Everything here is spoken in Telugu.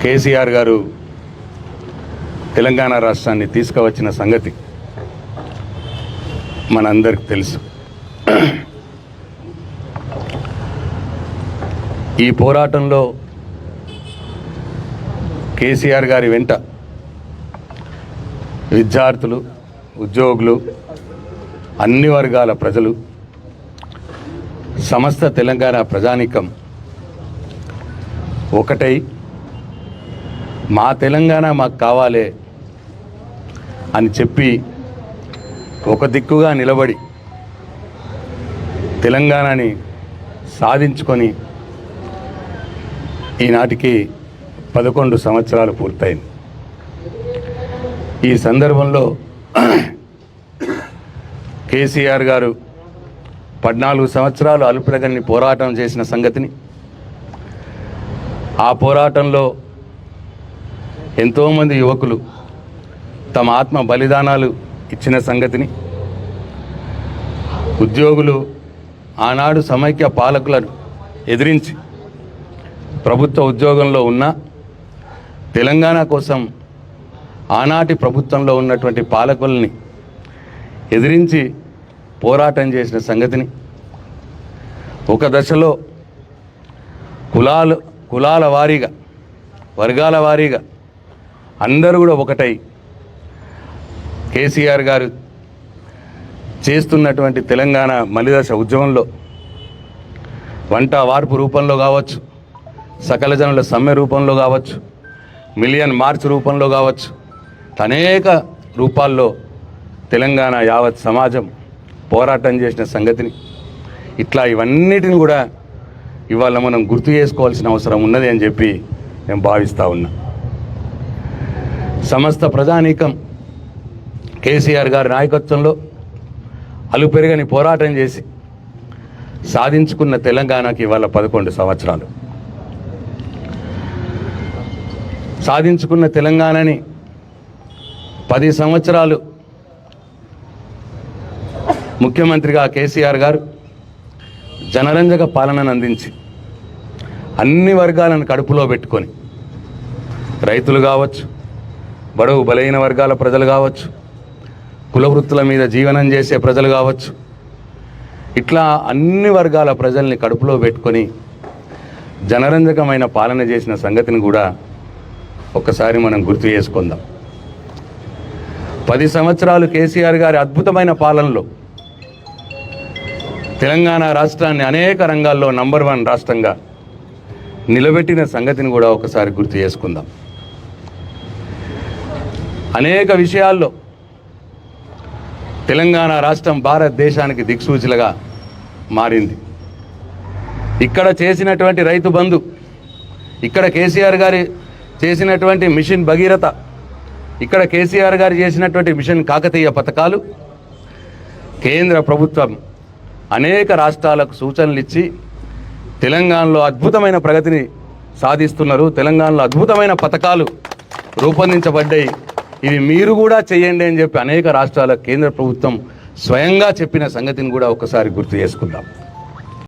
కేసీఆర్ గారు తెలంగాణ రాష్ట్రాన్ని తీసుకువచ్చిన సంగతి మనందరికి తెలుసు. ఈ పోరాటంలో కేసీఆర్ గారి వెంట విద్యార్థులు, ఉద్యోగులు, అన్ని వర్గాల ప్రజలు, సమస్త తెలంగాణ ప్రజానీకం ఒకటై మా తెలంగాణ మాకు కావాలి అని చెప్పి ఒక దిక్కుగా నిలబడి తెలంగాణని సాధించుకొని ఈనాటికి 11 సంవత్సరాలు పూర్తయింది. ఈ సందర్భంలో కేసీఆర్ గారు 14 సంవత్సరాలు అలుపెరగని పోరాటం చేసిన సంగతిని, ఆ పోరాటంలో ఎంతోమంది యువకులు తమ ఆత్మ బలిదానాలు ఇచ్చిన సంగతిని, ఉద్యోగులు ఆనాడు సమైక్య పాలకులను ఎదిరించి ప్రభుత్వ ఉద్యోగంలో ఉన్న తెలంగాణ కోసం ఆనాటి ప్రభుత్వంలో ఉన్నటువంటి పాలకుల్ని ఎదిరించి పోరాటం చేసిన సంగతిని, ఒక దశలో కులాల వారీగా, వర్గాల వారీగా అందరూ కూడా ఒకటై కేసీఆర్ గారు చేస్తున్నటువంటి తెలంగాణ మలిదశ ఉద్యమంలో వంట వార్పు రూపంలో కావచ్చు, సకల జనుల సమ్మె రూపంలో కావచ్చు, మిలియన్ మార్చ్ రూపంలో కావచ్చు, అనేక రూపాల్లో తెలంగాణ యావత్ సమాజం పోరాటం చేసిన సంగతిని, ఇట్లా ఇవన్నిటిని కూడా ఇవాళ మనం గుర్తు చేసుకోవాల్సిన అవసరం ఉన్నది అని చెప్పి నేను భావిస్తూ ఉన్నా. సమస్త ప్రజానీకం కేసీఆర్ గారి నాయకత్వంలో అలుపెరగని పోరాటం చేసి సాధించుకున్న తెలంగాణకి ఇవాళ 11 సంవత్సరాలు. సాధించుకున్న తెలంగాణని 10 సంవత్సరాలు ముఖ్యమంత్రిగా కేసీఆర్ గారు జనరంజక పాలనను అందించి అన్ని వర్గాలను కడుపులో పెట్టుకొని, రైతులు కావచ్చు, బడుగు బలహీన వర్గాల ప్రజలు కావచ్చు, కుల వృత్తుల మీద జీవనం చేసే ప్రజలు కావచ్చు, ఇట్లా అన్ని వర్గాల ప్రజల్ని కడుపులో పెట్టుకొని జనరంజకమైన పాలన చేసిన సంగతిని కూడా ఒక్కసారి మనం గుర్తు చేసుకుందాం. 10 సంవత్సరాలు కేసీఆర్ గారి అద్భుతమైన పాలనలో తెలంగాణ రాష్ట్రాన్ని అనేక రంగాల్లో నంబర్ 1 రాష్ట్రంగా నిలబెట్టిన సంగతిని కూడా ఒకసారి గుర్తు చేసుకుందాం. అనేక విషయాల్లో తెలంగాణ రాష్ట్రం భారతదేశానికి దిక్సూచిలుగా మారింది. ఇక్కడ చేసినటువంటి రైతు బంధు, ఇక్కడ కేసీఆర్ గారి చేసినటువంటి మిషన్ భగీరథ, ఇక్కడ కేసీఆర్ గారు చేసినటువంటి మిషన్ కాకతీయ పథకాలు కేంద్ర ప్రభుత్వం అనేక రాష్ట్రాలకు సూచనలు ఇచ్చి తెలంగాణలో అద్భుతమైన ప్రగతిని సాధిస్తున్నారు. తెలంగాణలో అద్భుతమైన పథకాలు రూపొందించబడ్డాయి, ఇవి మీరు కూడా చేయండి అని చెప్పి అనేక రాష్ట్రాల కేంద్ర ప్రభుత్వం స్వయంగా చెప్పిన సంగతిని కూడా ఒకసారి గుర్తు చేసుకుందాం.